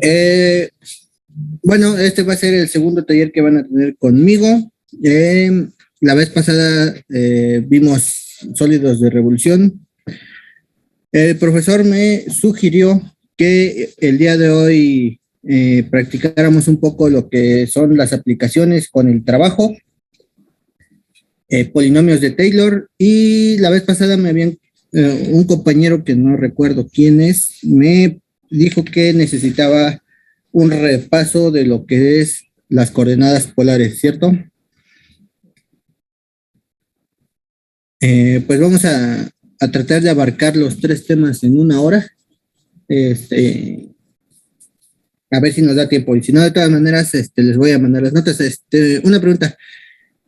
Eh, bueno, este va a ser el segundo taller que van a tener conmigo. La vez pasada vimos sólidos de revolución. El profesor me sugirió que el día de hoy practicáramos un poco lo que son las aplicaciones con el trabajo, polinomios de Taylor, y la vez pasada me habían, un compañero que no recuerdo quién es, me dijo que necesitaba un repaso de lo que es las coordenadas polares, ¿cierto? Pues vamos a tratar de abarcar los tres temas en una hora. A ver si nos da tiempo. Y si no, de todas maneras, les voy a mandar las notas. Una pregunta.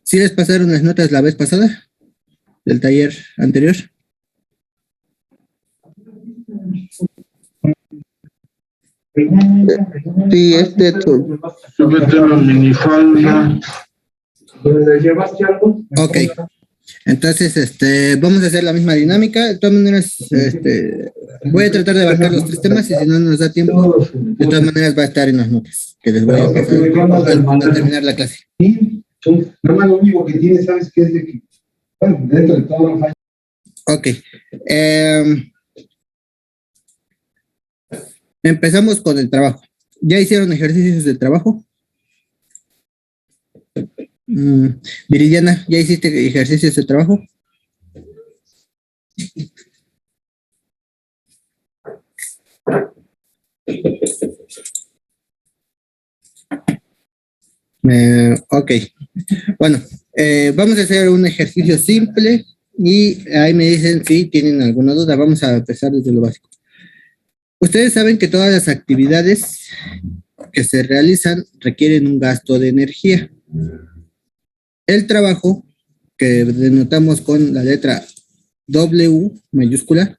¿Sí les pasaron las notas la vez pasada del taller anterior? Sí, Yo meto la minifalda. Ok. Entonces, vamos a hacer la misma dinámica. De todas maneras, voy a tratar de abarcar los tres temas y si no nos da tiempo, de todas maneras va a estar en las notas que les voy a pasar al terminar la clase. Nada más lo único que tiene, ¿sabes qué? Es de que, bueno, dentro de todo no falla. Ok. Empezamos con el trabajo. ¿Ya hicieron ejercicios de trabajo? Viridiana, ¿ya hiciste ejercicios de trabajo? Ok. Bueno, vamos a hacer un ejercicio simple y ahí me dicen si tienen alguna duda. Vamos a empezar desde lo básico. Ustedes saben que todas las actividades que se realizan requieren un gasto de energía. El trabajo, que denotamos con la letra W mayúscula,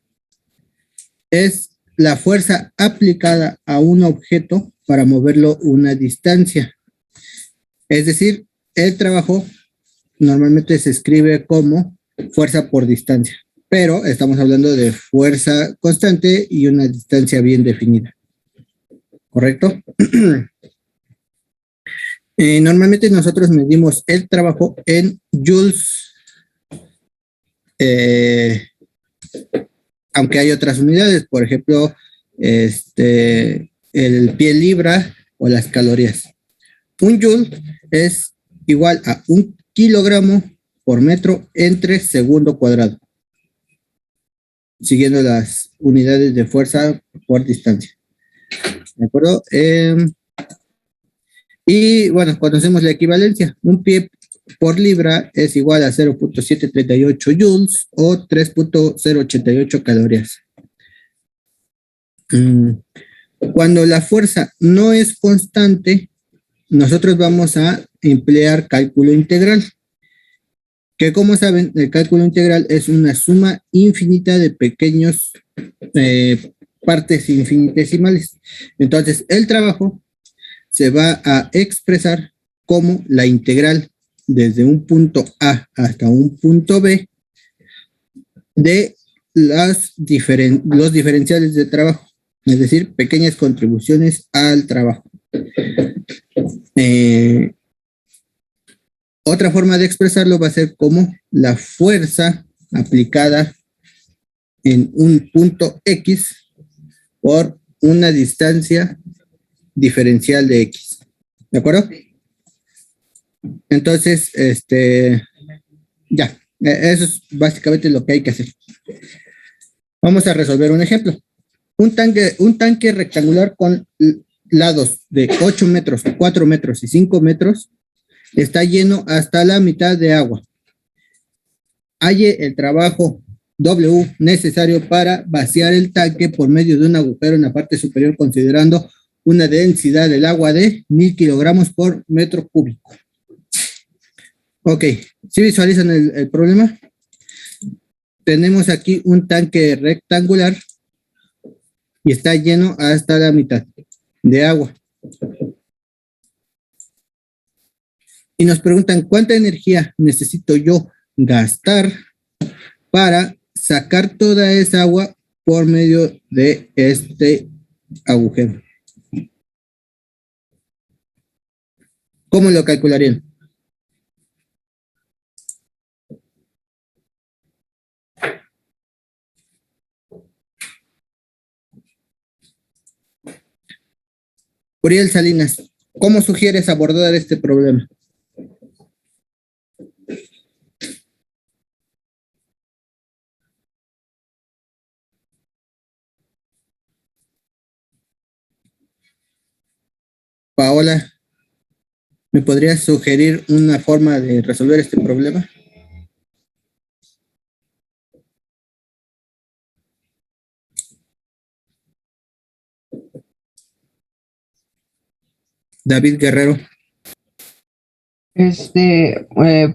es la fuerza aplicada a un objeto para moverlo una distancia. Es decir, el trabajo normalmente se escribe como fuerza por distancia, pero estamos hablando de fuerza constante y una distancia bien definida. ¿Correcto? Normalmente nosotros medimos el trabajo en joules, aunque hay otras unidades, por ejemplo, el pie libra o las calorías. Un joule es igual a 1 kilogramo por metro entre segundo cuadrado, siguiendo las unidades de fuerza por distancia. ¿De acuerdo? Y bueno, conocemos la equivalencia. Un pie por libra es igual a 0.738 joules o 3.088 calorías. Cuando la fuerza no es constante, nosotros vamos a emplear cálculo integral, que como saben, el cálculo integral es una suma infinita de pequeños partes infinitesimales. Entonces, el trabajo se va a expresar como la integral desde un punto A hasta un punto B de los diferenciales de trabajo, es decir, pequeñas contribuciones al trabajo. Otra forma de expresarlo va a ser como la fuerza aplicada en un punto X por una distancia diferencial de X. ¿De acuerdo? Entonces, ya, eso es básicamente lo que hay que hacer. Vamos a resolver un ejemplo. Un tanque rectangular con lados de 8 metros, 4 metros y 5 metros está lleno hasta la mitad de agua. Halle el trabajo W necesario para vaciar el tanque por medio de un agujero en la parte superior, considerando una densidad del agua de 1000 kilogramos por metro cúbico. Ok, ¿sí visualizan el problema? Tenemos aquí un tanque rectangular y está lleno hasta la mitad de agua. y nos preguntan cuánta energía necesito yo gastar para sacar toda esa agua por medio de este agujero. ¿Cómo lo calcularían? Uriel Salinas, ¿cómo sugieres abordar este problema? Paola, ¿me podrías sugerir una forma de resolver este problema? David Guerrero.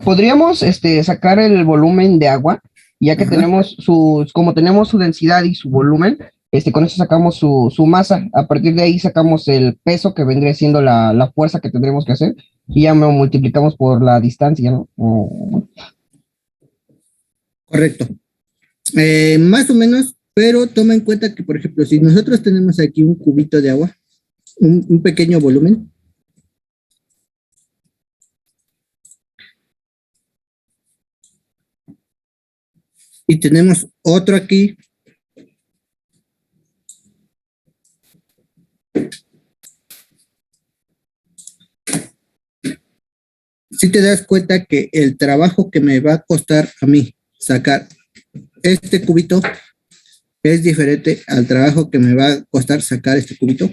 Podríamos sacar el volumen de agua, ya que Ajá. tenemos como tenemos su densidad y su volumen, con eso sacamos su masa. A partir de ahí sacamos el peso que vendría siendo la fuerza que tendremos que hacer, y ya lo multiplicamos por la distancia, ¿no? Correcto. Más o menos, pero toma en cuenta que, por ejemplo, si nosotros tenemos aquí un cubito de agua, un pequeño volumen, y tenemos otro aquí, si te das cuenta que el trabajo que me va a costar a mí sacar este cubito es diferente al trabajo que me va a costar sacar este cubito.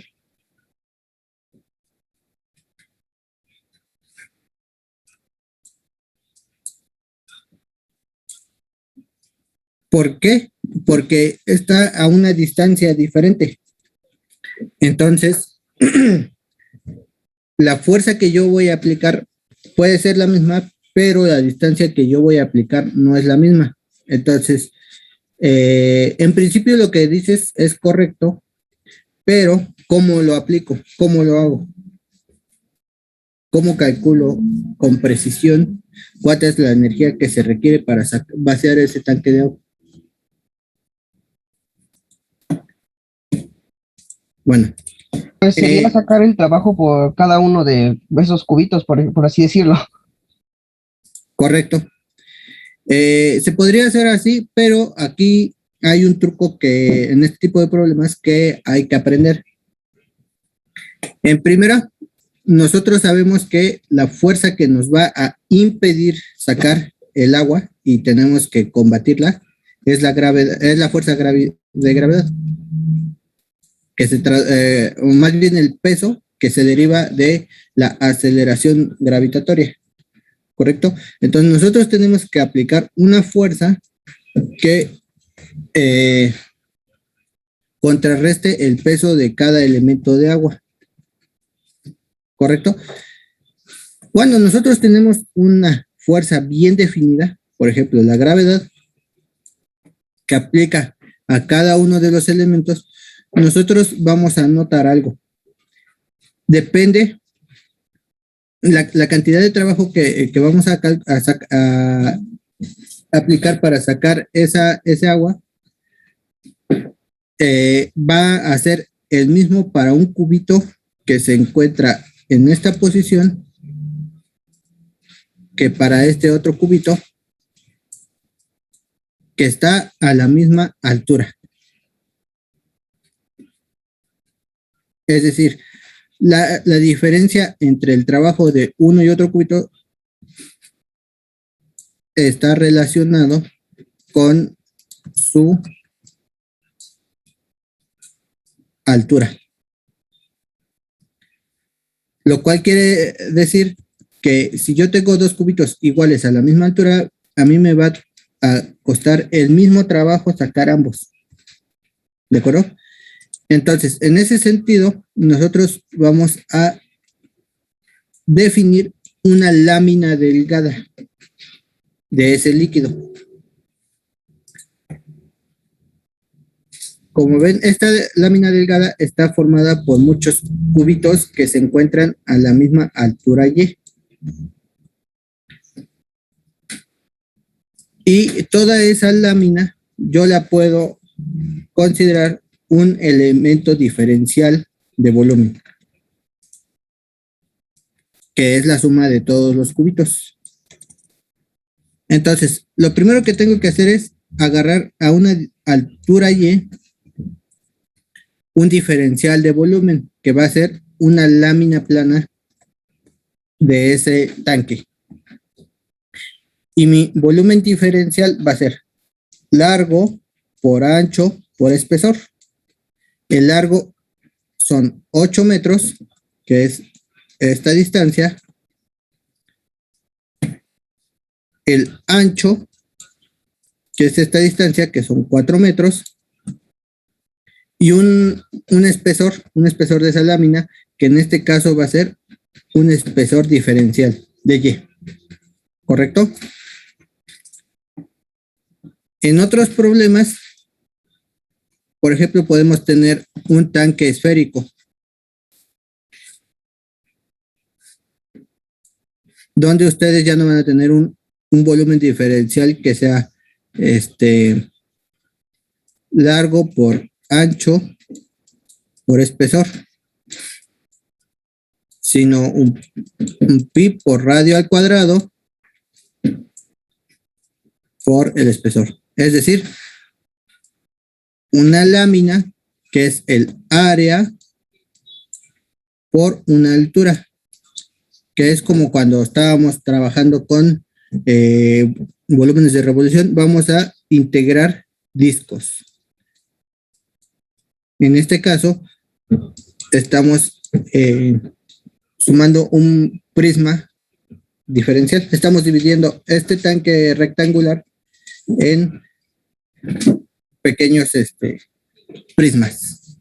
¿Por qué? Porque está a una distancia diferente. Entonces, la fuerza que yo voy a aplicar puede ser la misma, pero la distancia que yo voy a aplicar no es la misma. Entonces, en principio lo que dices es correcto, pero ¿cómo lo aplico? ¿Cómo lo hago? ¿Cómo calculo con precisión cuánta es la energía que se requiere para vaciar ese tanque de agua? Bueno. Pues sería sacar el trabajo por cada uno de esos cubitos, por así decirlo. Correcto. Se podría hacer así, pero aquí hay un truco que en este tipo de problemas que hay que aprender. En primera, nosotros sabemos que la fuerza que nos va a impedir sacar el agua y tenemos que combatirla es la gravedad, es la fuerza de gravedad, que más bien el peso que se deriva de la aceleración gravitatoria. ¿Correcto? Entonces nosotros tenemos que aplicar una fuerza que contrarreste el peso de cada elemento de agua. ¿Correcto? Cuando nosotros tenemos una fuerza bien definida, por ejemplo, la gravedad, que aplica a cada uno de los elementos, nosotros vamos a notar algo. Depende la cantidad de trabajo que vamos a aplicar para sacar ese agua, va a ser el mismo para un cubito que se encuentra en esta posición que para este otro cubito que está a la misma altura. Es decir, la diferencia entre el trabajo de uno y otro cubito está relacionado con su altura. Lo cual quiere decir que si yo tengo dos cubitos iguales a la misma altura, a mí me va a costar el mismo trabajo sacar ambos. ¿De acuerdo? Entonces, en ese sentido, nosotros vamos a definir una lámina delgada de ese líquido. Como ven, esta lámina delgada está formada por muchos cubitos que se encuentran a la misma altura Y. Y toda esa lámina yo la puedo considerar un elemento diferencial de volumen, que es la suma de todos los cubitos. Entonces, lo primero que tengo que hacer es agarrar a una altura Y un diferencial de volumen, que va a ser una lámina plana de ese tanque. Y mi volumen diferencial va a ser largo por ancho por espesor. El largo son 8 metros, que es esta distancia. El ancho, que es esta distancia, que son 4 metros. Y un espesor de esa lámina, que en este caso va a ser un espesor diferencial de Y. ¿Correcto? En otros problemas, por ejemplo, podemos tener un tanque esférico, donde ustedes ya no van a tener un volumen diferencial que sea largo por ancho por espesor, sino un pi por radio al cuadrado por el espesor. Es decir, una lámina que es el área por una altura, que es como cuando estábamos trabajando con volúmenes de revolución. Vamos a integrar discos. En este caso, estamos sumando un prisma diferencial. Estamos dividiendo este tanque rectangular en pequeños prismas.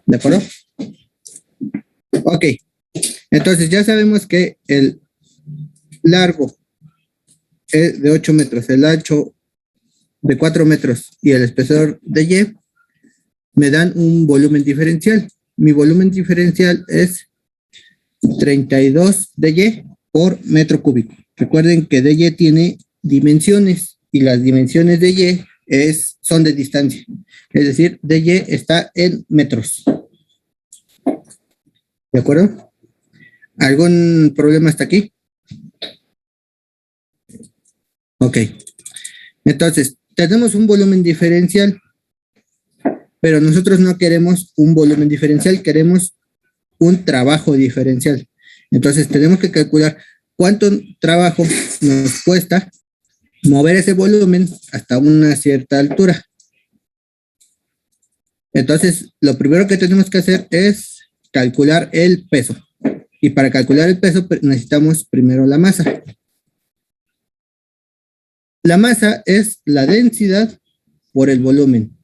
¿De acuerdo? Ok. Entonces ya sabemos que el largo es de 8 metros, el ancho de 4 metros y el espesor de Y me dan un volumen diferencial. Mi volumen diferencial es 32 de Y por metro cúbico. Recuerden que de Y tiene dimensiones y las dimensiones de Y son de distancia. Es decir, de Y está en metros. ¿De acuerdo? ¿Algún problema hasta aquí? Ok. Entonces, tenemos un volumen diferencial, pero nosotros no queremos un volumen diferencial, queremos un trabajo diferencial. Entonces, tenemos que calcular cuánto trabajo nos cuesta mover ese volumen hasta una cierta altura. Entonces, lo primero que tenemos que hacer es calcular el peso. Y para calcular el peso necesitamos primero la masa. La masa es la densidad por el volumen.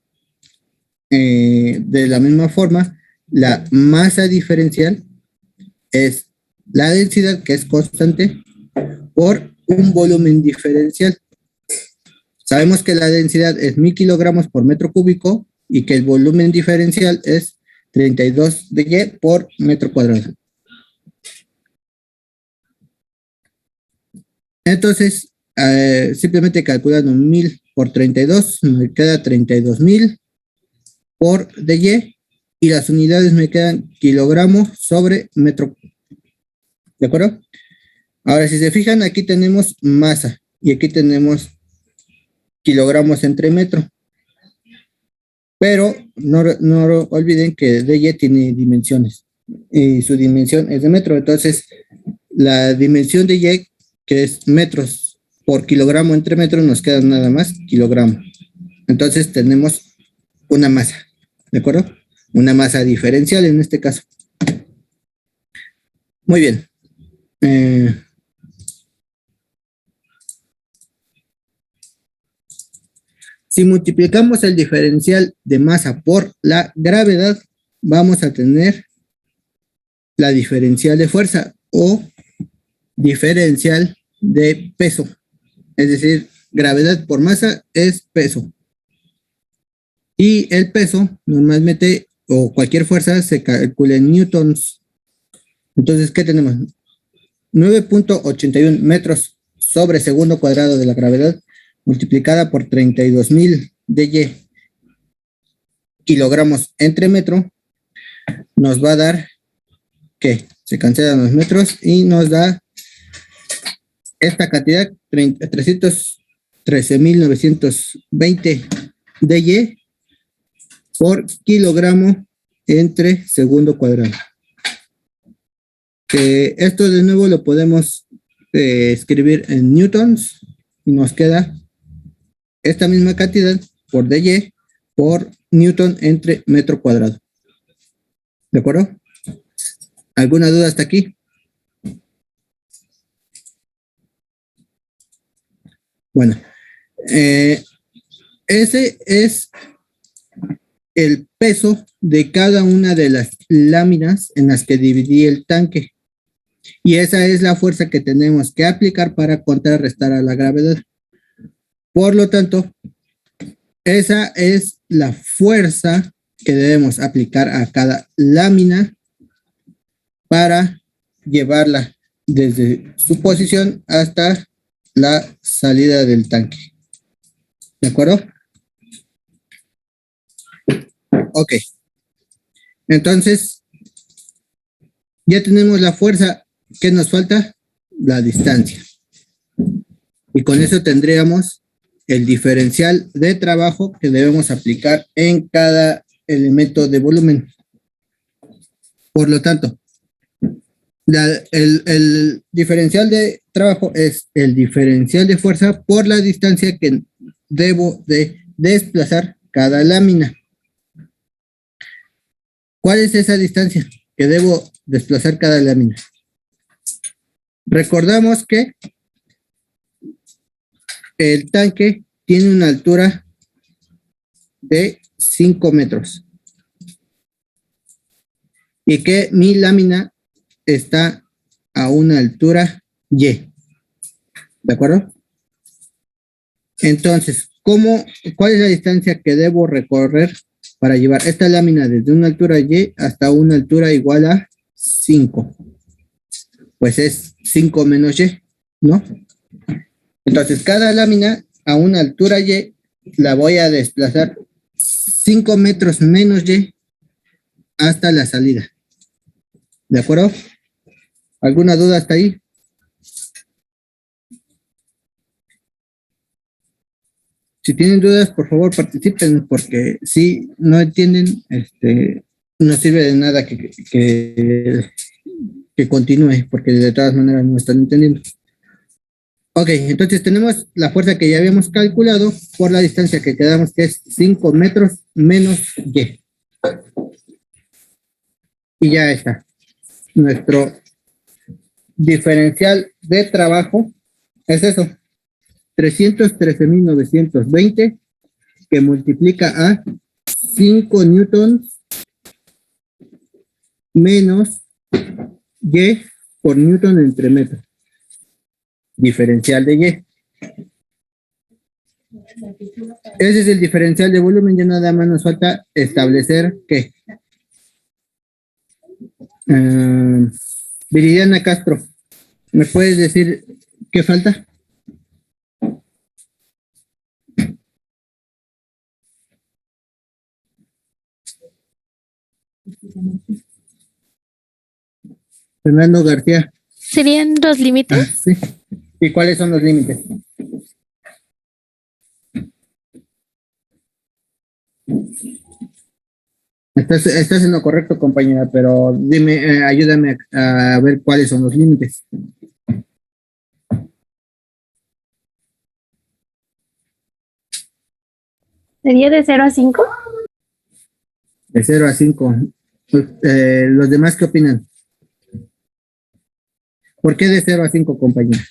De la misma forma, la masa diferencial es la densidad, que es constante, por un volumen diferencial. Sabemos que la densidad es 1000 kilogramos por metro cúbico y que el volumen diferencial es 32 de Y por metro cuadrado. Entonces, simplemente calculando 1000 por 32, me queda 32,000 por de Y las unidades me quedan kilogramo sobre metro. ¿De acuerdo? Ahora, si se fijan, aquí tenemos masa y aquí tenemos kilogramos entre metro. Pero no olviden que de Y tiene dimensiones y su dimensión es de metro. Entonces, la dimensión de Y, que es metros por kilogramo entre metro, nos queda nada más kilogramo. Entonces, tenemos una masa. ¿De acuerdo? Una masa diferencial en este caso. Muy bien. Si multiplicamos el diferencial de masa por la gravedad, vamos a tener la diferencial de fuerza o diferencial de peso. Es decir, gravedad por masa es peso. Y el peso normalmente, o cualquier fuerza, se calcula en newtons. Entonces, ¿qué tenemos? 9.81 metros sobre segundo cuadrado de la gravedad multiplicada por 32,000 dy kilogramos entre metro, nos va a dar que se cancelan los metros y nos da esta cantidad, 313,920 dy por kilogramo entre segundo cuadrado. Esto de nuevo lo podemos escribir en newtons y nos queda esta misma cantidad por dy por newton entre metro cuadrado. ¿De acuerdo? ¿Alguna duda hasta aquí? Bueno, ese es el peso de cada una de las láminas en las que dividí el tanque. Y esa es la fuerza que tenemos que aplicar para contrarrestar a la gravedad. Por lo tanto, esa es la fuerza que debemos aplicar a cada lámina para llevarla desde su posición hasta la salida del tanque. ¿De acuerdo? Ok. Entonces, ya tenemos la fuerza. ¿Qué nos falta? La distancia. Y con eso tendríamos el diferencial de trabajo que debemos aplicar en cada elemento de volumen. Por lo tanto, el diferencial de trabajo es el diferencial de fuerza por la distancia que debo de desplazar cada lámina. ¿Cuál es esa distancia que debo desplazar cada lámina? Recordamos que el tanque tiene una altura de 5 metros y que mi lámina está a una altura Y. ¿De acuerdo? Entonces, ¿cuál es la distancia que debo recorrer para llevar esta lámina desde una altura Y hasta una altura igual a 5? Pues es 5 menos Y, ¿no? Entonces, cada lámina a una altura Y la voy a desplazar 5 metros menos Y hasta la salida. ¿De acuerdo? ¿Alguna duda hasta ahí? Si tienen dudas, por favor participen, porque si no entienden, no sirve de nada que continúe, porque de todas maneras no están entendiendo. Ok, entonces tenemos la fuerza que ya habíamos calculado por la distancia que quedamos, que es 5 metros menos Y. Y ya está. Nuestro diferencial de trabajo es eso, 313,920, que multiplica a 5 newtons menos Y por newton entre metro. Diferencial de Y. Ese es el diferencial de volumen. Ya nada más nos falta establecer que Viridiana Castro, ¿me puedes decir qué falta? Fernando García. ¿Serían los límites? Sí. ¿Y cuáles son los límites? Estás en lo correcto, compañera, pero dime, ayúdame a ver cuáles son los límites. ¿Sería de 0 a 5? De 0 a 5. ¿Los demás qué opinan? ¿Por qué de 0 a 5, compañera?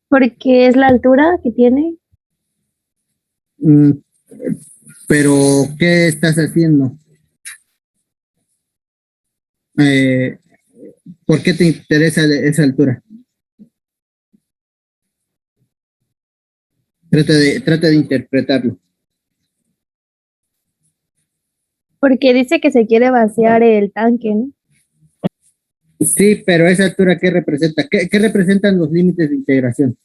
Porque es la altura que tiene. Pero, ¿qué estás haciendo? ¿Por qué te interesa esa altura? Trata de interpretarlo. Porque dice que se quiere vaciar el tanque, ¿no? Sí, pero esa altura, ¿qué representa? ¿Qué representan los límites de integración?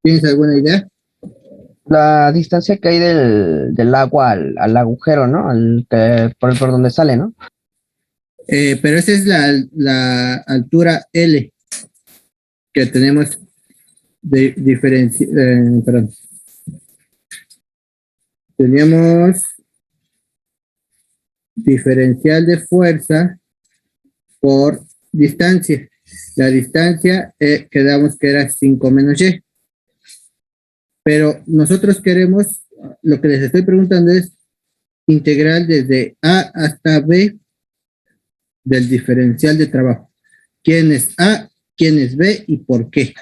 ¿Tienes alguna idea? La distancia que hay del agua al agujero, ¿no? Por donde sale, ¿no? Pero esa es la altura L que tenemos de diferencia. Perdón. Teníamos diferencial de fuerza por distancia. La distancia quedamos que era 5 menos y. Pero nosotros queremos, lo que les estoy preguntando es integral desde A hasta B del diferencial de trabajo. ¿Quién es A? ¿Quién es B? ¿Y por qué?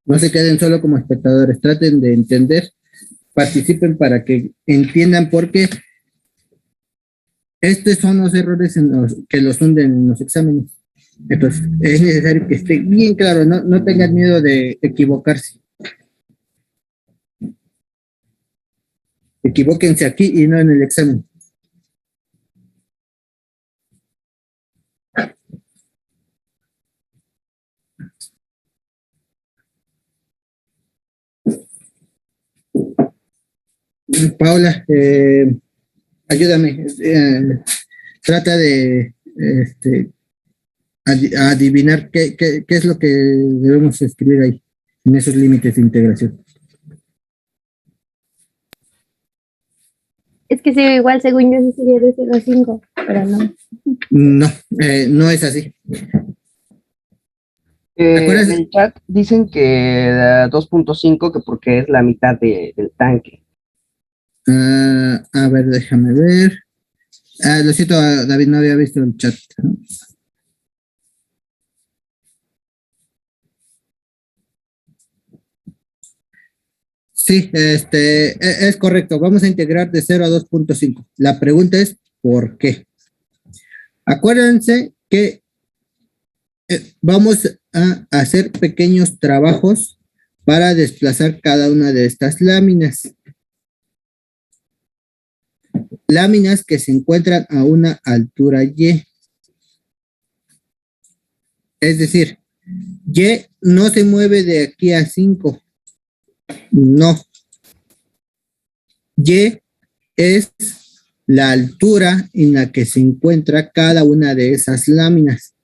No se queden solo como espectadores, traten de entender, participen para que entiendan por qué estos son los errores que los hunden en los exámenes. Entonces, es necesario que esté bien claro, no tengan miedo de equivocarse. Equivóquense aquí y no en el examen. Paula, ayúdame. Trata de adivinar qué es lo que debemos escribir ahí, en esos límites de integración. Es que sí, igual según yo sí sería de 0 a 5, pero no. No, no es así. ¿Te acuerdas? En el chat dicen que 2.5, que porque es la mitad del tanque. A ver, déjame ver. Lo siento, David, no había visto el chat. Sí, es correcto. Vamos a integrar de 0 a 2.5. La pregunta es, ¿por qué? Acuérdense que vamos a hacer pequeños trabajos para desplazar cada una de estas láminas. Láminas que se encuentran a una altura Y. Es decir, Y no se mueve de aquí a 5. No. Y es la altura en la que se encuentra cada una de esas láminas.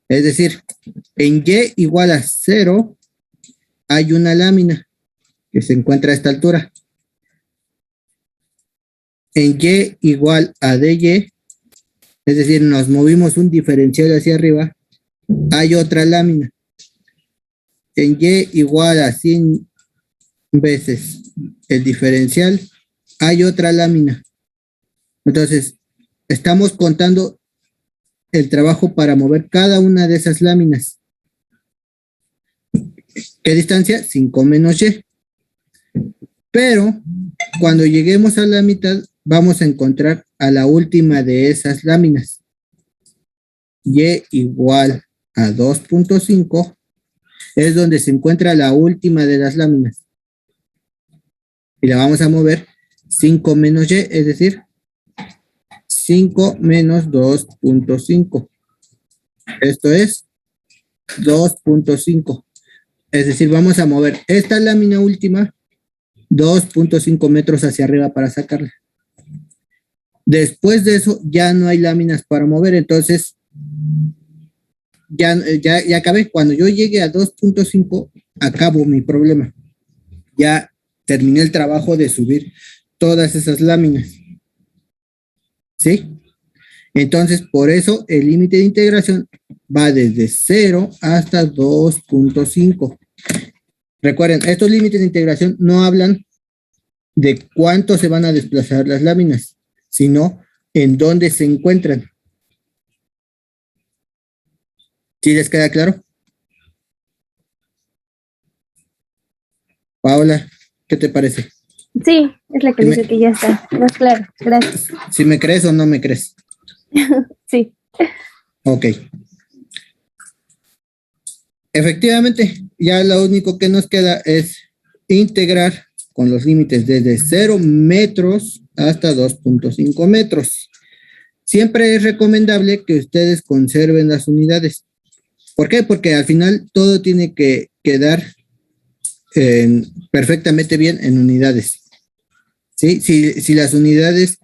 Es decir, en Y igual a 0 hay una lámina que se encuentra a esta altura. En Y igual a DY, es decir, nos movimos un diferencial hacia arriba, hay otra lámina. En Y igual a 100 veces el diferencial, hay otra lámina. Entonces, estamos contando el trabajo para mover cada una de esas láminas. ¿Qué distancia? 5 menos Y. Pero cuando lleguemos a la mitad, vamos a encontrar a la última de esas láminas. Y igual a 2.5 es donde se encuentra la última de las láminas. Y la vamos a mover 5 menos Y, es decir, 5 menos 2.5. Esto es 2.5. Es decir, vamos a mover esta lámina última 2.5 metros hacia arriba para sacarla. Después de eso, ya no hay láminas para mover, entonces ya acabé. Cuando yo llegue a 2.5, acabo mi problema. Ya terminé el trabajo de subir todas esas láminas. ¿Sí? Entonces, por eso el límite de integración va desde 0 hasta 2.5. Recuerden, estos límites de integración no hablan de cuánto se van a desplazar las láminas, sino en dónde se encuentran. ¿Sí les queda claro? Paola, ¿qué te parece? Sí, es la que dice que ya está. Más claro. Gracias. ¿Si me crees o no me crees? Sí. Ok. Efectivamente, ya lo único que nos queda es integrar con los límites desde 0 metros hasta 2.5 metros. Siempre es recomendable que ustedes conserven las unidades. ¿Por qué? Porque al final todo tiene que quedar perfectamente bien en unidades. ¿Sí? Si las unidades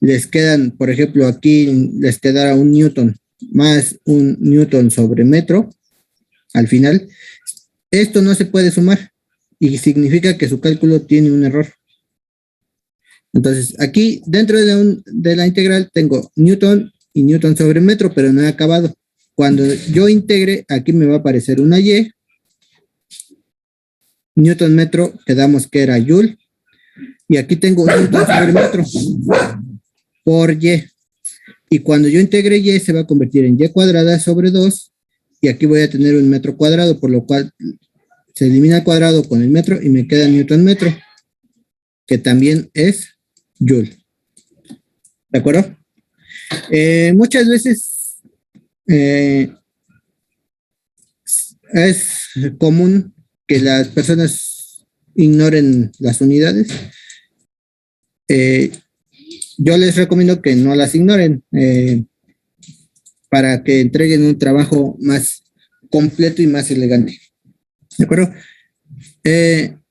les quedan, por ejemplo, aquí les quedará un newton más un newton sobre metro, al final, esto no se puede sumar y significa que su cálculo tiene un error. Entonces, aquí dentro de la integral tengo newton y newton sobre metro, pero no he acabado. Cuando yo integre, aquí me va a aparecer una y. Newton metro, quedamos que era joule. Y aquí tengo newton sobre metro por y. Y cuando yo integre y, se va a convertir en y cuadrada sobre 2. Y aquí voy a tener un metro cuadrado, por lo cual se elimina el cuadrado con el metro y me queda newton metro, que también es joule. ¿De acuerdo? Muchas veces es común que las personas ignoren las unidades. Yo les recomiendo que no las ignoren para que entreguen un trabajo más completo y más elegante. ¿De acuerdo?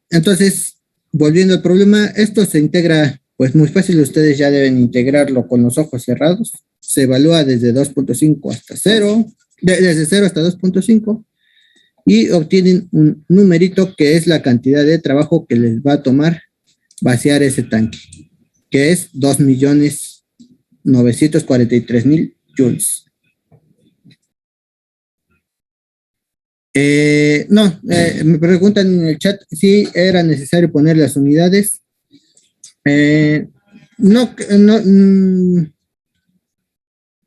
Entonces, volviendo al problema, esto se integra pues muy fácil. Ustedes ya deben integrarlo con los ojos cerrados. Se evalúa desde 2.5 hasta 0, desde 0 hasta 2.5 y obtienen un numerito que es la cantidad de trabajo que les va a tomar vaciar ese tanque, que es 2.943.000 joules. Me preguntan en el chat si era necesario poner las unidades.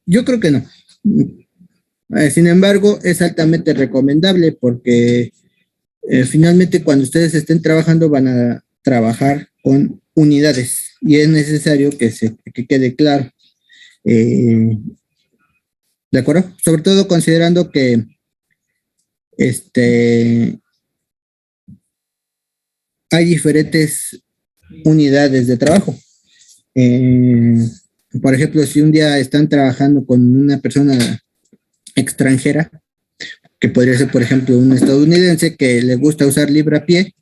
Yo creo que no. Sin embargo, es altamente recomendable porque finalmente cuando ustedes estén trabajando van a trabajar con unidades y es necesario que quede claro. ¿De acuerdo? Sobre todo considerando que hay diferentes unidades de trabajo. Por ejemplo, si un día están trabajando con una persona extranjera, que podría ser, por ejemplo, un estadounidense que le gusta usar librapié,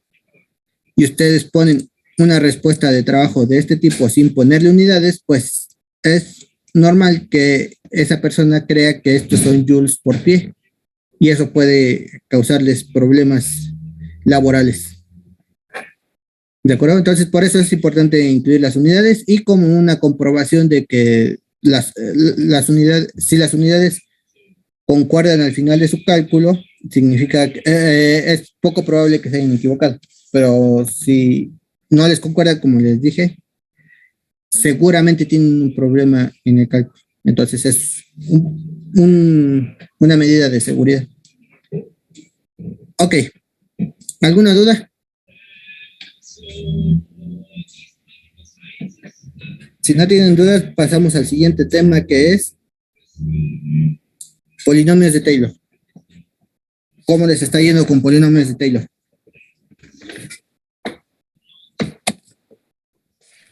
y ustedes ponen una respuesta de trabajo de este tipo sin ponerle unidades, pues es normal que esa persona crea que estos son joules por pie, y eso puede causarles problemas laborales. ¿De acuerdo? Entonces, por eso es importante incluir las unidades y como una comprobación de que las unidades, si las unidades concuerdan al final de su cálculo, significa que es poco probable que se hayan equivocado. Pero si no les concuerda, como les dije, seguramente tienen un problema en el cálculo. Entonces, es una medida de seguridad. Ok. ¿Alguna duda? Si no tienen dudas, pasamos al siguiente tema, que es polinomios de Taylor. ¿Cómo les está yendo con polinomios de Taylor?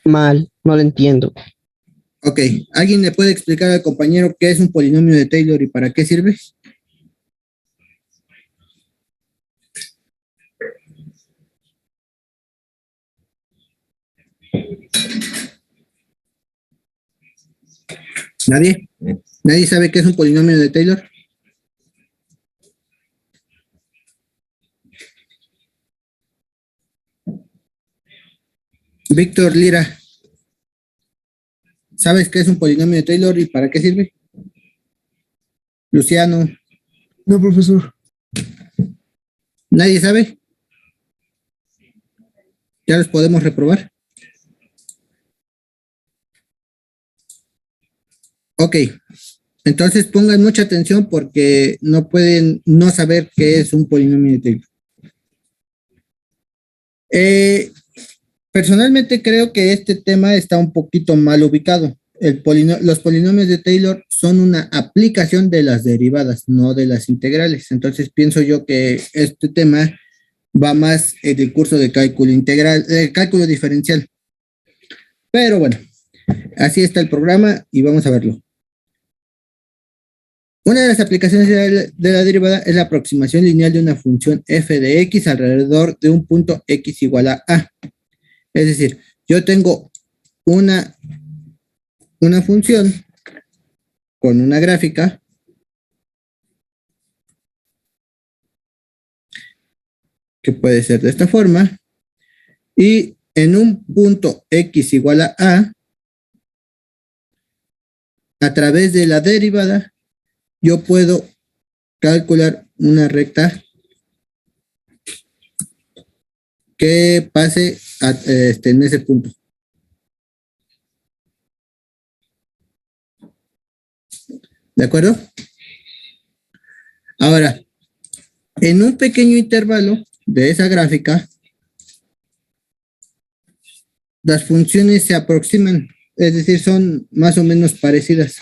Mal, no lo entiendo. Ok, ¿alguien le puede explicar al compañero qué es un polinomio de Taylor y para qué sirve? ¿Nadie? ¿Nadie sabe qué es un polinomio de Taylor? Víctor Lira, ¿sabes qué es un polinomio de Taylor y para qué sirve? Luciano. No, profesor. ¿Nadie sabe? ¿Ya los podemos reprobar? Ok, entonces pongan mucha atención porque no pueden no saber qué es un polinomio de Taylor. Personalmente creo que este tema está un poquito mal ubicado. los polinomios de Taylor son una aplicación de las derivadas, no de las integrales. Entonces pienso yo que este tema va más en el curso de cálculo integral, cálculo diferencial. Pero bueno, así está el programa y vamos a verlo. Una de las aplicaciones de la derivada es la aproximación lineal de una función f de x alrededor de un punto x igual a a. Es decir, yo tengo una función con una gráfica que puede ser de esta forma y en un punto x igual a través de la derivada yo puedo calcular una recta que pase en ese punto. ¿De acuerdo? Ahora, en un pequeño intervalo de esa gráfica, las funciones se aproximan, es decir, son más o menos parecidas.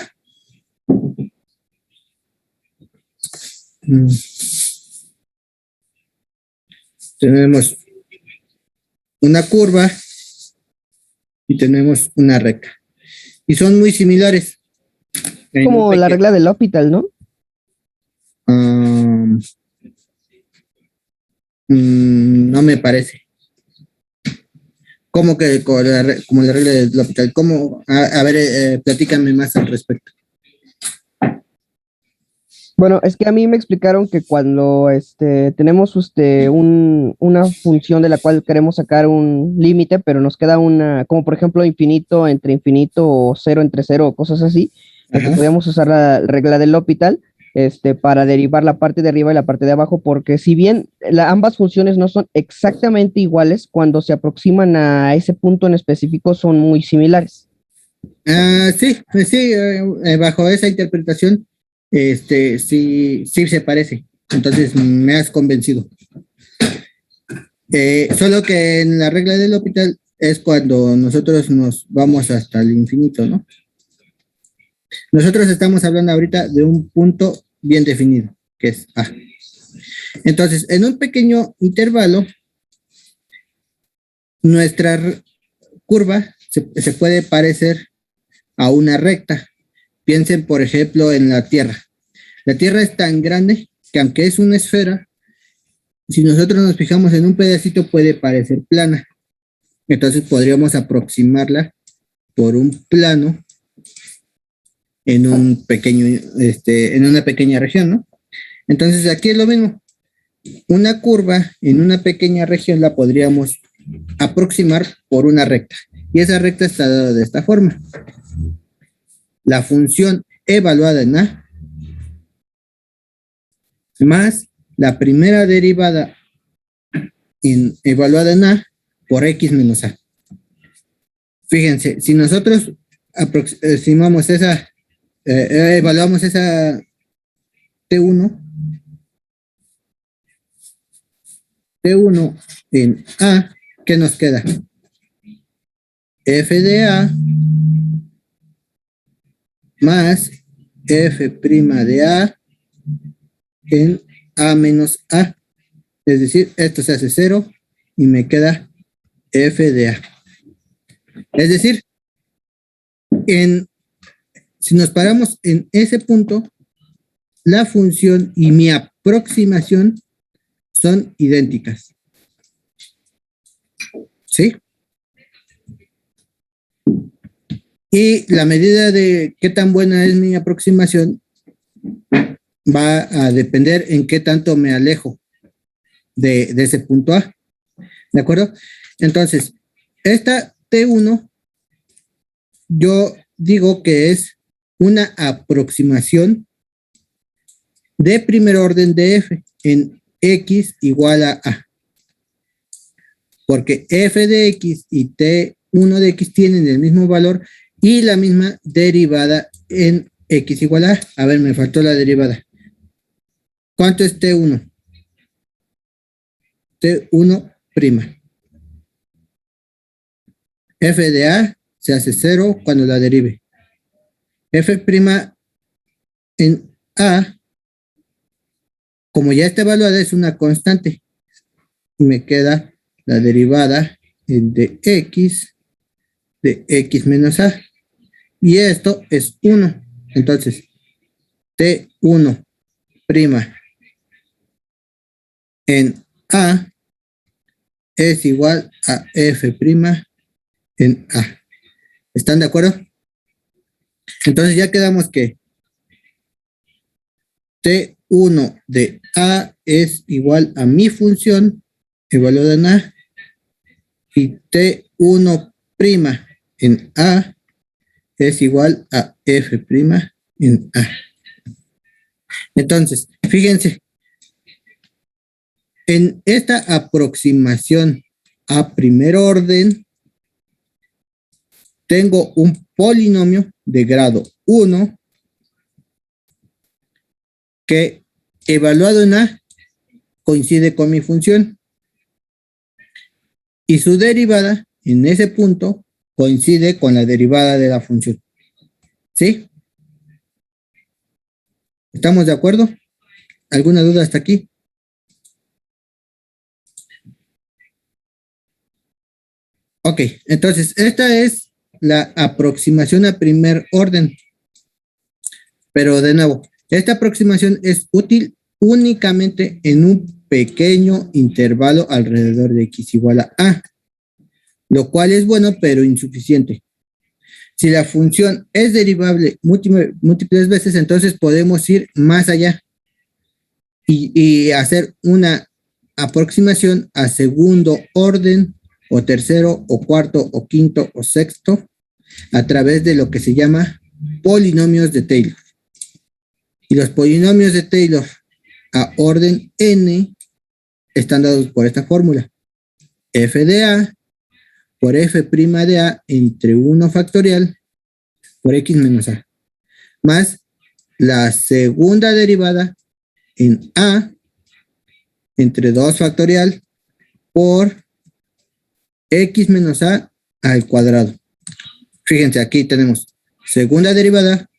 Tenemos una curva y tenemos una recta. Y son muy similares. Como la regla del L'Hopital, ¿no? No me parece. ¿Cómo que como la regla del L'Hopital? ¿Cómo? A ver, platícame más al respecto. Bueno, es que a mí me explicaron que cuando tenemos una función de la cual queremos sacar un límite, pero nos queda como por ejemplo infinito entre infinito o cero entre cero o cosas así, podríamos usar la regla del L'Hopital para derivar la parte de arriba y la parte de abajo, porque si bien ambas funciones no son exactamente iguales, cuando se aproximan a ese punto en específico son muy similares. Sí, bajo esa interpretación, sí se parece. Entonces me has convencido. Solo que en la regla del L'Hopital es cuando nosotros nos vamos hasta el infinito, ¿no? Nosotros estamos hablando ahorita de un punto bien definido, que es A. Entonces, en un pequeño intervalo, nuestra curva se puede parecer a una recta. Piensen, por ejemplo, en la Tierra. La Tierra es tan grande que aunque es una esfera, si nosotros nos fijamos en un pedacito puede parecer plana. Entonces podríamos aproximarla por un plano en un pequeño, en una pequeña región, ¿no? Entonces aquí es lo mismo. Una curva en una pequeña región la podríamos aproximar por una recta. Y esa recta está dada de esta forma. La función evaluada en A más la primera derivada evaluada en A por X menos A. Fíjense, si nosotros aproximamos evaluamos esa T1 en A, ¿qué nos queda? F de A más F' de A en A menos A. Es decir, esto se hace 0 y me queda F de A. Es decir, si nos paramos en ese punto, la función y mi aproximación son idénticas. ¿Sí? Y la medida de qué tan buena es mi aproximación va a depender en qué tanto me alejo de ese punto A. ¿De acuerdo? Entonces, esta T1, yo digo que es una aproximación de primer orden de F en X igual a A. Porque F de X y T1 de X tienen el mismo valor y la misma derivada en X igual a A. A ver, me faltó la derivada. ¿Cuánto es T1? T1 prima. F de A se hace 0 cuando la derive. f' en A, como ya está evaluada, es una constante. Y me queda la derivada de x menos A. Y esto es 1. Entonces, T1' en A es igual a f' en A. ¿Están de acuerdo? Entonces ya quedamos que T1 de A es igual a mi función evaluada en A y T1' en A es igual a f' en A. Entonces, fíjense, en esta aproximación a primer orden, tengo un polinomio de grado 1 que evaluado en A coincide con mi función y su derivada en ese punto coincide con la derivada de la función. ¿Sí? ¿Estamos de acuerdo? ¿Alguna duda hasta aquí? Ok, entonces esta es la aproximación a primer orden. Pero de nuevo, esta aproximación es útil únicamente en un pequeño intervalo alrededor de x igual a A, lo cual es bueno pero insuficiente. Si la función es derivable múltiples veces, entonces podemos ir más allá y hacer una aproximación a segundo orden o tercero o cuarto o quinto o sexto a través de lo que se llama polinomios de Taylor. Y los polinomios de Taylor a orden n están dados por esta fórmula. F de A por f' de A entre 1 factorial por x menos A, más la segunda derivada en A entre 2 factorial por x menos A al cuadrado. Fíjense, aquí tenemos segunda derivada,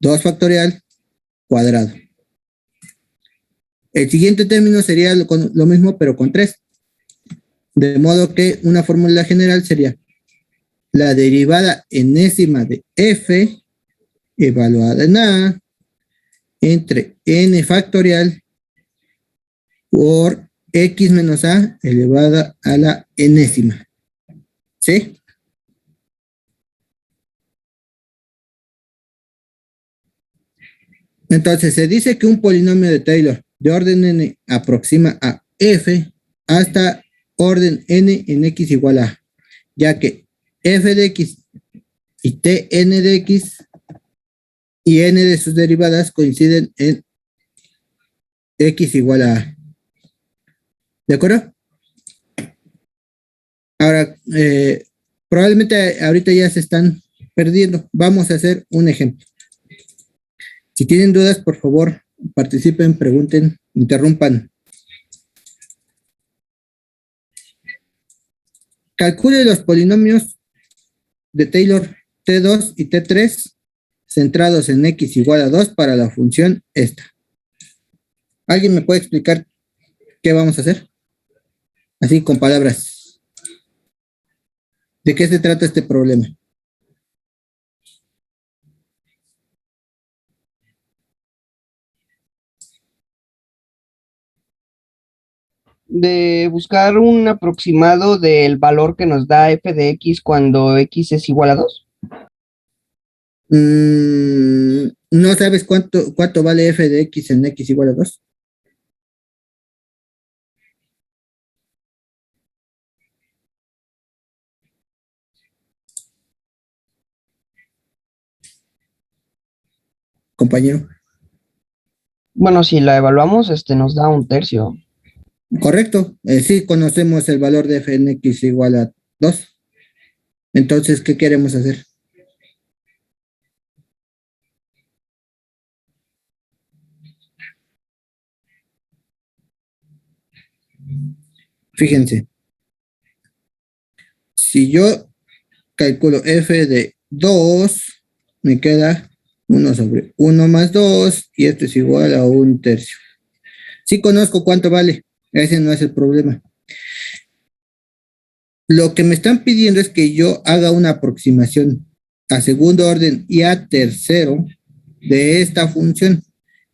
2 factorial, cuadrado. El siguiente término sería lo mismo, pero con 3. De modo que una fórmula general sería la derivada enésima de f evaluada en A entre n factorial por x menos A elevada a la enésima. ¿Sí? Entonces se dice que un polinomio de Taylor de orden n aproxima a f hasta orden n en x igual a, ya que f de x y tn de x y n de sus derivadas coinciden en x igual a. ¿De acuerdo? Ahora, probablemente ahorita ya se están perdiendo. Vamos a hacer un ejemplo. Si tienen dudas, por favor, participen, pregunten, interrumpan. Calcule los polinomios de Taylor T2 y T3 centrados en x igual a 2 para la función esta. ¿Alguien me puede explicar qué vamos a hacer? Así con palabras. ¿De qué se trata este problema? De buscar un aproximado del valor que nos da f de x cuando x es igual a 2. ¿No sabes cuánto vale f de x en x igual a 2? Compañero. Bueno, si la evaluamos, nos da 1/3. Correcto. Sí, conocemos el valor de f en x igual a 2. Entonces, ¿qué queremos hacer? Fíjense. Si yo calculo f de 2 me queda 1 sobre 1 más 2, y esto es igual a 1/3. Sí conozco cuánto vale, ese no es el problema. Lo que me están pidiendo es que yo haga una aproximación a segundo orden y a tercero de esta función.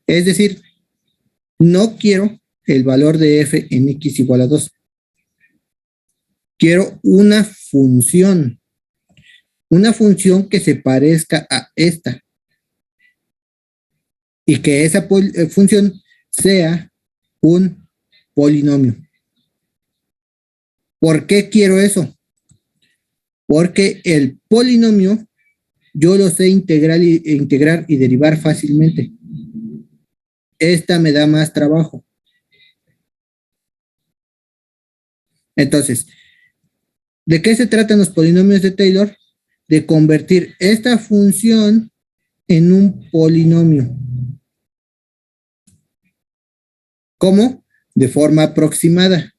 Es decir, no quiero el valor de f en x igual a 2. Quiero una función que se parezca a esta. Y que esa función sea un polinomio. ¿Por qué quiero eso? Porque el polinomio yo lo sé integrar y derivar fácilmente. Esta me da más trabajo. Entonces, ¿de qué se tratan los polinomios de Taylor? De convertir esta función en un polinomio. ¿Cómo? De forma aproximada.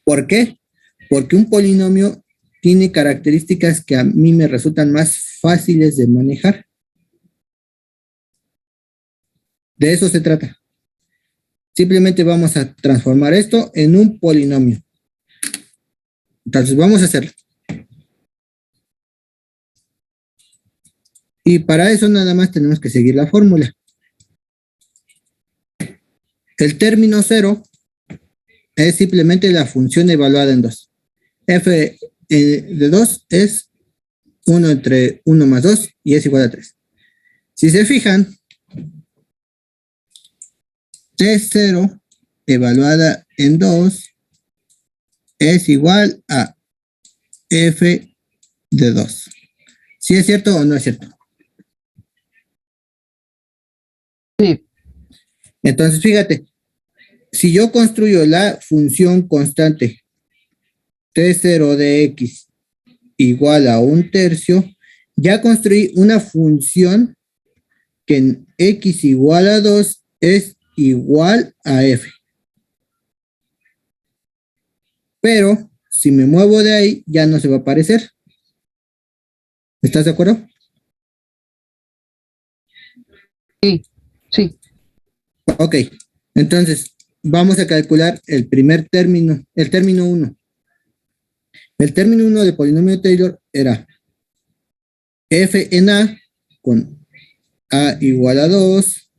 ¿Por qué? Porque un polinomio tiene características que a mí me resultan más fáciles de manejar. De eso se trata. Simplemente vamos a transformar esto en un polinomio. Entonces vamos a hacerlo. Y para eso nada más tenemos que seguir la fórmula. El término 0 es simplemente la función evaluada en 2. F de 2 es 1 entre 1 más 2 y es igual a 3. Si se fijan, T0 evaluada en 2 es igual a F de 2. ¿Sí es cierto o no es cierto? Sí. Entonces, fíjate, si yo construyo la función constante T0 de x igual a 1/3, ya construí una función que en x igual a 2 es igual a f. Pero si me muevo de ahí, ya no se va a aparecer. ¿Estás de acuerdo? Sí, sí. Ok, entonces vamos a calcular el primer término, el término 1. El término 1 del polinomio de Taylor era f en a con a igual a 2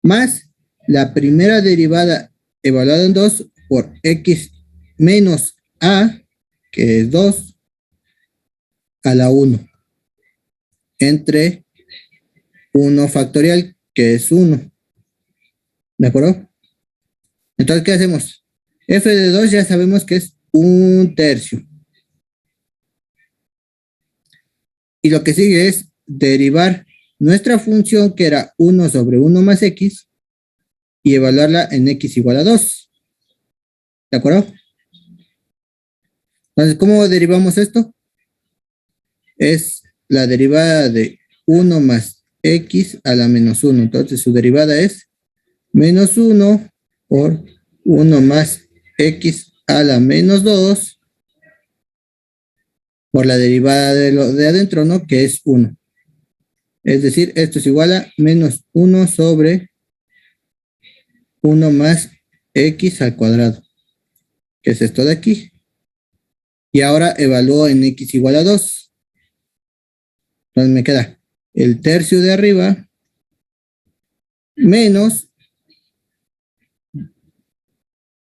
más la primera derivada evaluada en 2 por x menos a, que es 2, a la 1, entre 1 factorial, que es 1. ¿De acuerdo? Entonces, ¿qué hacemos? F de 2 ya sabemos que es 1/3. Y lo que sigue es derivar nuestra función, que era 1 sobre 1 más x, y evaluarla en x igual a 2. ¿De acuerdo? Entonces, ¿cómo derivamos esto? Es la derivada de 1 más x a la menos 1. Entonces, su derivada es menos 1 por 1 más x a la menos 2 por la derivada de lo de adentro, ¿no? Que es 1. Es decir, esto es igual a menos 1 sobre 1 más x al cuadrado, que es esto de aquí. Y ahora evalúo en x igual a 2. Entonces me queda el tercio de arriba menos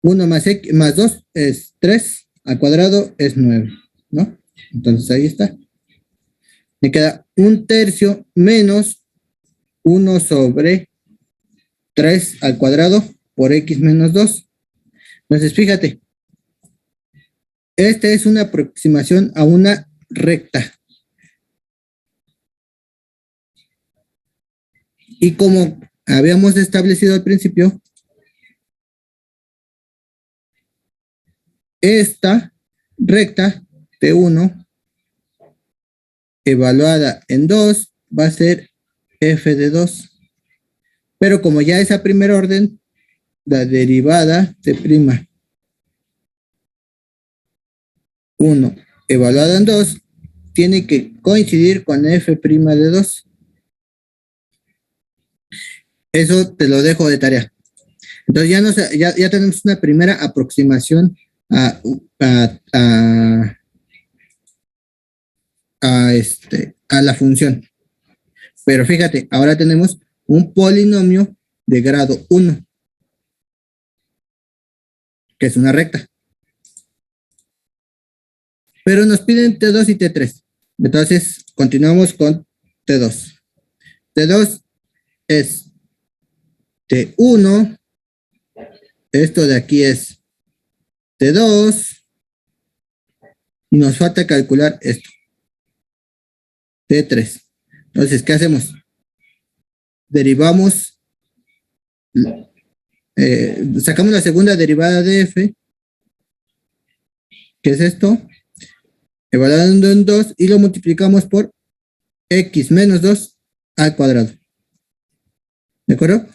1 más x más 2 es 3, al cuadrado es 9, ¿no? Entonces ahí está. Me queda 1/3 menos 1 sobre 3 al cuadrado por x menos 2. Entonces, fíjate, esta es una aproximación a una recta. Y como habíamos establecido al principio, esta recta T1 evaluada en 2 va a ser f de 2. Pero como ya es a primer orden, la derivada de prima 1 evaluada en 2 tiene que coincidir con f' de 2. Eso te lo dejo de tarea. Entonces ya tenemos una primera aproximación a la función. Pero fíjate, ahora tenemos un polinomio de grado 1, que es una recta. Pero nos piden T2 y T3. Entonces, continuamos con T2. T2 es T1. Esto de aquí es T2. Y nos falta calcular esto. T3. Entonces, ¿qué hacemos? Derivamos, sacamos la segunda derivada de f, que es esto, evaluando en 2 y lo multiplicamos por x menos 2 al cuadrado. ¿De acuerdo?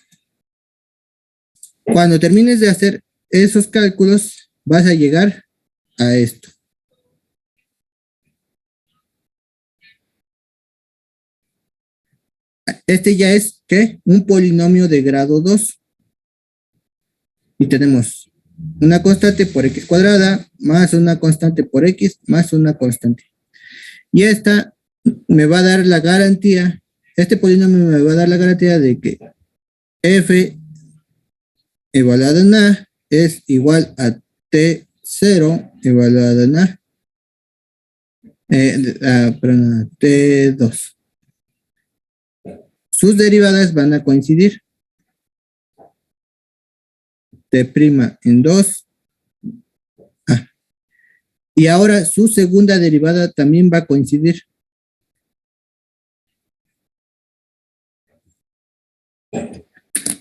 Cuando termines de hacer esos cálculos, vas a llegar a esto. Este ya es, ¿qué? Un polinomio de grado 2. Y tenemos una constante por x cuadrada, más una constante por x, más una constante. Y esta me va a dar la garantía, este polinomio me va a dar la garantía de que f evaluado en a es igual a t0 evaluado en a, perdón, t2. Sus derivadas van a coincidir. T' en 2. Y ahora su segunda derivada también va a coincidir.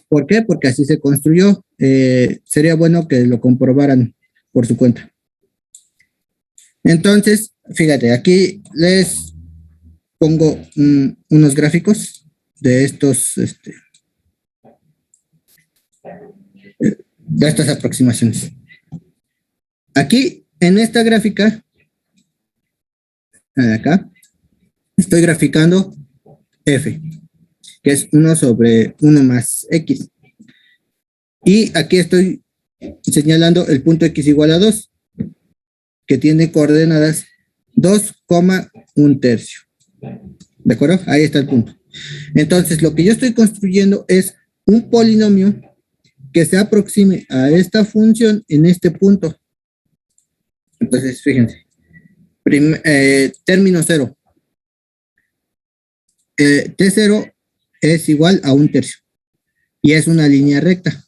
¿Por qué? Porque así se construyó. Sería bueno que lo comprobaran por su cuenta. Entonces, fíjate, aquí les pongo unos gráficos de estos, de estas aproximaciones. Aquí, en esta gráfica, acá, estoy graficando f, que es 1 sobre 1 más x. Y aquí estoy señalando el punto x igual a 2, que tiene coordenadas 2,1/3. ¿De acuerdo? Ahí está el punto. Entonces, lo que yo estoy construyendo es un polinomio que se aproxime a esta función en este punto. Entonces, fíjense. Término 0. T0 es igual a 1/3. Y es una línea recta.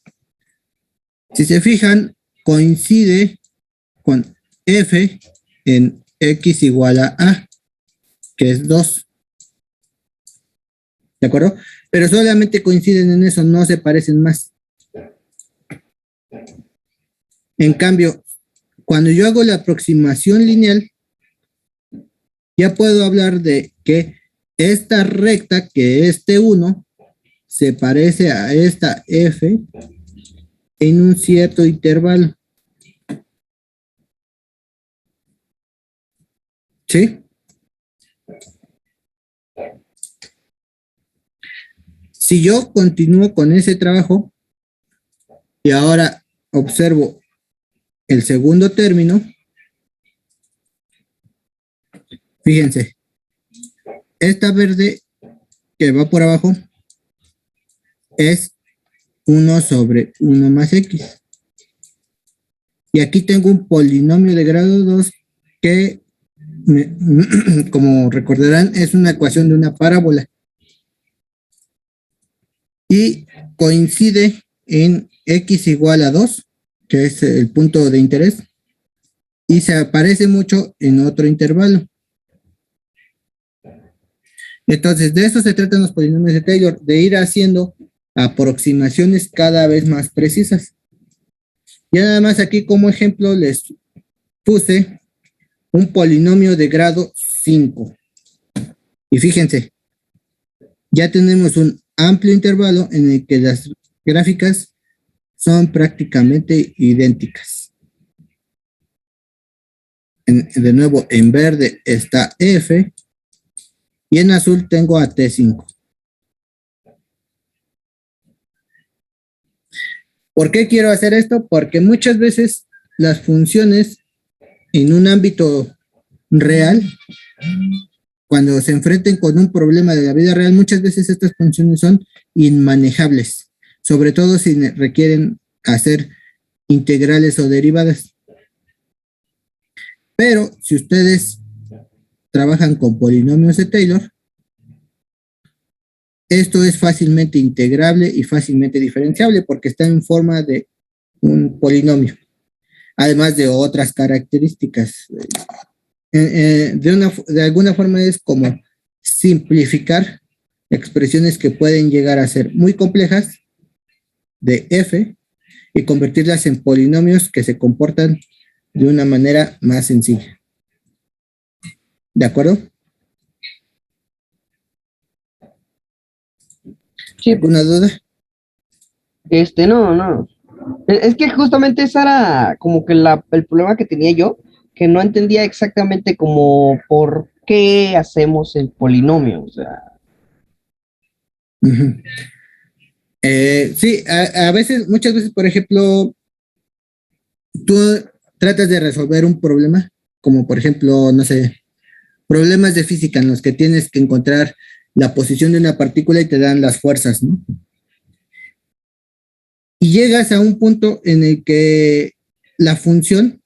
Si se fijan, coincide con f en x igual a, que es 2. ¿De acuerdo? Pero solamente coinciden en eso, no se parecen más. En cambio, cuando yo hago la aproximación lineal, ya puedo hablar de que esta recta, que es T1, se parece a esta f en un cierto intervalo. ¿Sí? Si yo continúo con ese trabajo y ahora observo el segundo término, fíjense, esta verde que va por abajo es 1 sobre 1 más x. Y aquí tengo un polinomio de grado 2 que, como recordarán, es una ecuación de una parábola. Y coincide en x igual a 2, que es el punto de interés, y se aparece mucho en otro intervalo. Entonces, de eso se tratan los polinomios de Taylor, de ir haciendo aproximaciones cada vez más precisas. Ya nada más aquí como ejemplo les puse un polinomio de grado 5. Y fíjense, ya tenemos un amplio intervalo en el que las gráficas son prácticamente idénticas. de nuevo, en verde está F, y en azul tengo a T5. ¿Por qué quiero hacer esto? Porque muchas veces las funciones en un ámbito real, cuando se enfrenten con un problema de la vida real, muchas veces estas funciones son inmanejables, sobre todo si requieren hacer integrales o derivadas. Pero si ustedes trabajan con polinomios de Taylor, esto es fácilmente integrable y fácilmente diferenciable porque está en forma de un polinomio, además de otras características. De alguna forma es como simplificar expresiones que pueden llegar a ser muy complejas de F y convertirlas en polinomios que se comportan de una manera más sencilla. ¿De acuerdo? Sí, ¿Alguna duda? no. Es que justamente ese era como que el problema que tenía yo, que no entendía exactamente como por qué hacemos el polinomio. O sea, Uh-huh. Sí, muchas veces, por ejemplo, tú tratas de resolver un problema, como por ejemplo, no sé, problemas de física en los que tienes que encontrar la posición de una partícula y te dan las fuerzas, ¿no? Y llegas a un punto en el que la función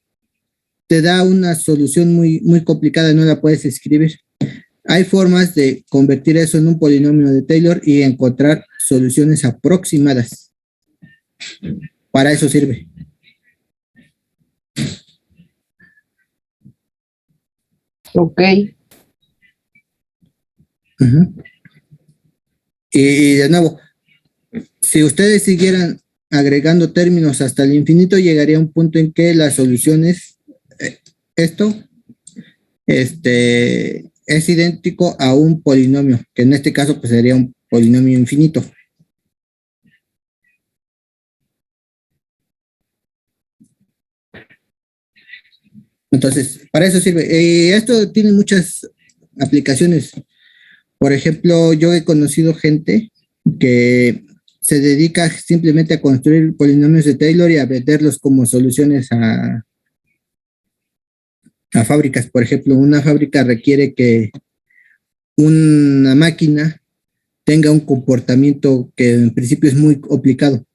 te da una solución muy, muy complicada, no la puedes escribir. Hay formas de convertir eso en un polinomio de Taylor y encontrar soluciones aproximadas. Para eso sirve. ok. Uh-huh. Y de nuevo, si ustedes siguieran agregando términos hasta el infinito, llegaría a un punto en que las soluciones, esto, es idéntico a un polinomio, que en este caso pues sería un polinomio infinito. Entonces, para eso sirve. Esto tiene muchas aplicaciones. Por ejemplo, yo he conocido gente que se dedica simplemente a construir polinomios de Taylor y a venderlos como soluciones a fábricas. Por ejemplo, una fábrica requiere que una máquina tenga un comportamiento que en principio es muy complicado.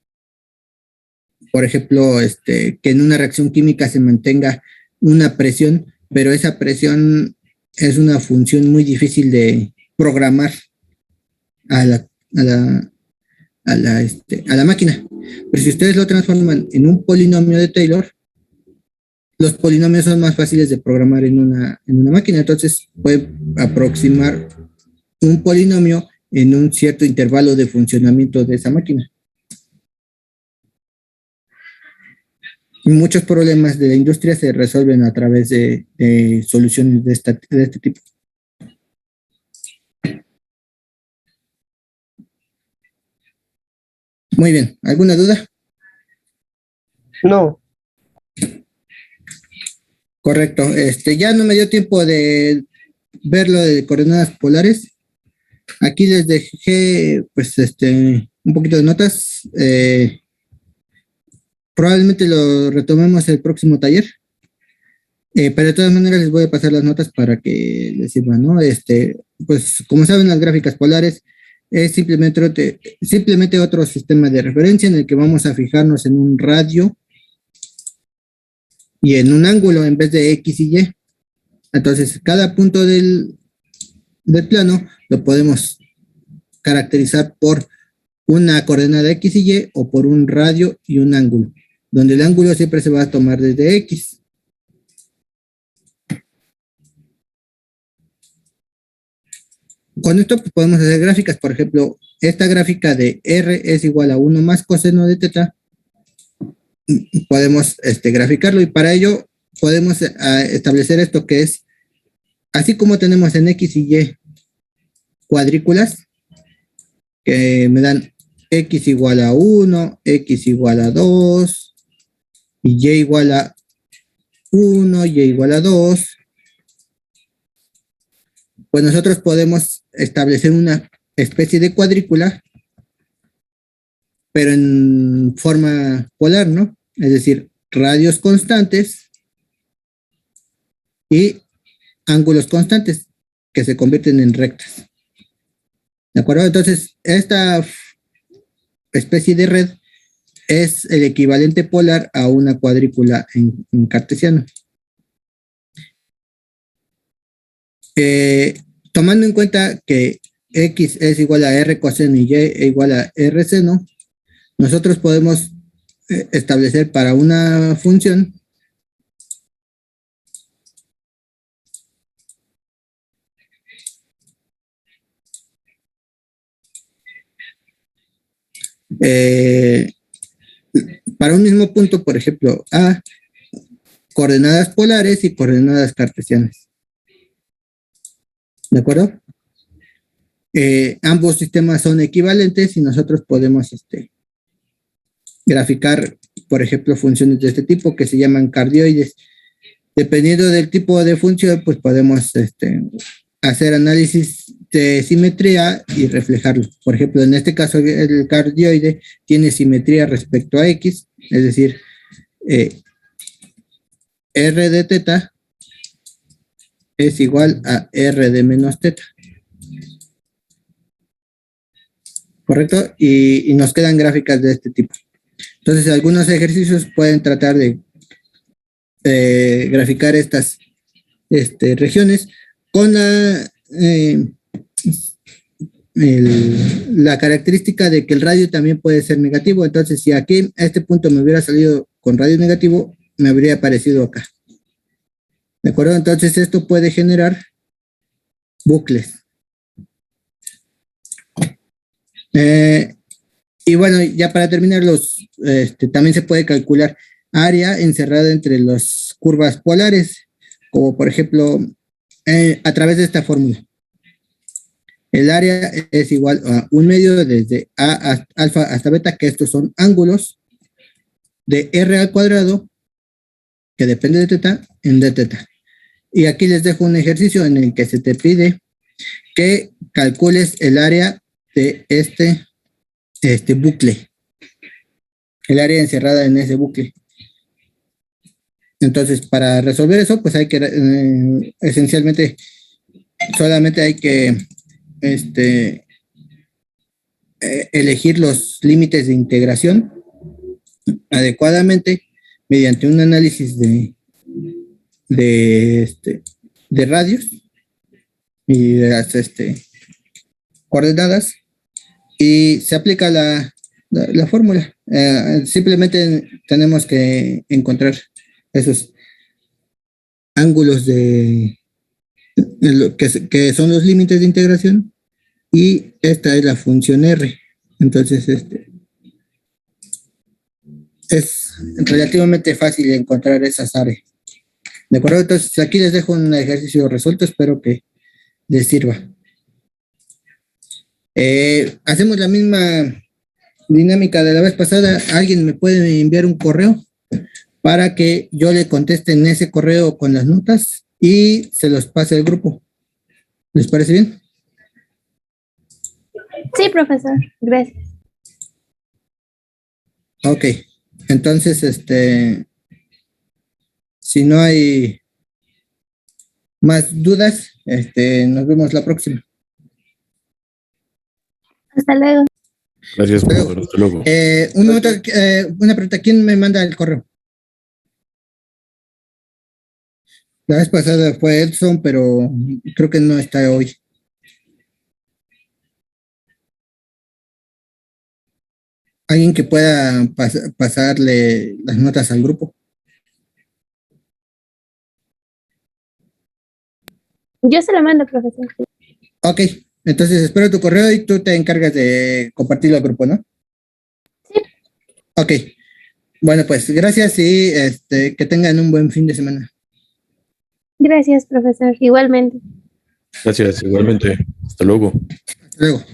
Por ejemplo, que en una reacción química se mantenga una presión, pero esa presión es una función muy difícil de programar a la máquina. Pero si ustedes lo transforman en un polinomio de Taylor, los polinomios son más fáciles de programar en una máquina, entonces puede aproximar un polinomio en un cierto intervalo de funcionamiento de esa máquina. Muchos problemas de la industria se resuelven a través de soluciones de este tipo. Muy bien, ¿alguna duda? No. Correcto. Ya no me dio tiempo de ver lo de coordenadas polares. Aquí les dejé, pues, un poquito de notas. Probablemente lo retomemos el próximo taller. Pero de todas maneras les voy a pasar las notas para que les sirvan, ¿no? Pues, como saben, las gráficas polares es simplemente otro sistema de referencia en el que vamos a fijarnos en un radio y en un ángulo en vez de X y Y. Entonces, cada punto del plano lo podemos caracterizar por una coordenada X y Y o por un radio y un ángulo, donde el ángulo siempre se va a tomar desde X. Con esto pues, podemos hacer gráficas, por ejemplo, esta gráfica de R es igual a 1 más coseno de teta. Podemos graficarlo y para ello podemos establecer esto que es, así como tenemos en X y Y cuadrículas, que me dan X igual a 1, X igual a 2 y Y igual a 1, y igual a 2, pues nosotros podemos establecer una especie de cuadrícula, pero en forma polar, ¿no? Es decir, radios constantes y ángulos constantes que se convierten en rectas. ¿De acuerdo? Entonces, esta especie de red es el equivalente polar a una cuadrícula en cartesiano. Tomando en cuenta que X es igual a R coseno y Y es igual a R seno, nosotros podemos establecer para una función para un mismo punto, por ejemplo, A, coordenadas polares y coordenadas cartesianas. ¿De acuerdo? Ambos sistemas son equivalentes y nosotros podemos graficar, por ejemplo, funciones de este tipo que se llaman cardioides. Dependiendo del tipo de función, pues podemos hacer análisis de simetría y reflejarlo. Por ejemplo, en este caso, el cardioide tiene simetría respecto a X, es decir, R de teta es igual a R de menos teta. ¿Correcto? Y nos quedan gráficas de este tipo. Entonces, algunos ejercicios pueden tratar de graficar estas regiones con la característica de que el radio también puede ser negativo. Entonces, si aquí a este punto me hubiera salido con radio negativo, me habría aparecido acá. ¿De acuerdo? Entonces, esto puede generar bucles. Y bueno, ya para terminar, también se puede calcular área encerrada entre las curvas polares, como por ejemplo, a través de esta fórmula. El área es igual a 1/2 desde alfa hasta beta, que estos son ángulos, de r al cuadrado, que depende de teta, en d teta. Y aquí les dejo un ejercicio en el que se te pide que calcules el área de este bucle, el área encerrada en ese bucle. Entonces, para resolver eso, pues hay que, esencialmente, solamente hay que elegir los límites de integración adecuadamente mediante un análisis de radios y de las coordenadas, y se aplica la fórmula. Simplemente tenemos que encontrar esos ángulos que son los límites de integración, y esta es la función R. Entonces, es relativamente fácil encontrar esas áreas. ¿De acuerdo? Entonces, aquí les dejo un ejercicio resuelto, espero que les sirva. Hacemos la misma dinámica de la vez pasada. ¿Alguien me puede enviar un correo para que yo le conteste en ese correo con las notas y se los pase al grupo? ¿Les parece bien? Sí, profesor. Gracias. Ok. Entonces, si no hay más dudas, nos vemos la próxima. Hasta luego. Gracias, profesor. Hasta luego. Una pregunta. ¿Quién me manda el correo? La vez pasada fue Edson, pero creo que no está hoy. ¿Alguien que pueda pasarle las notas al grupo? Yo se lo mando, profesor. Ok, entonces espero tu correo y tú te encargas de compartirlo al grupo, ¿no? Sí. Ok, bueno, pues gracias y que tengan un buen fin de semana. Gracias, profesor. Igualmente. Gracias, igualmente. Hasta luego. Hasta luego.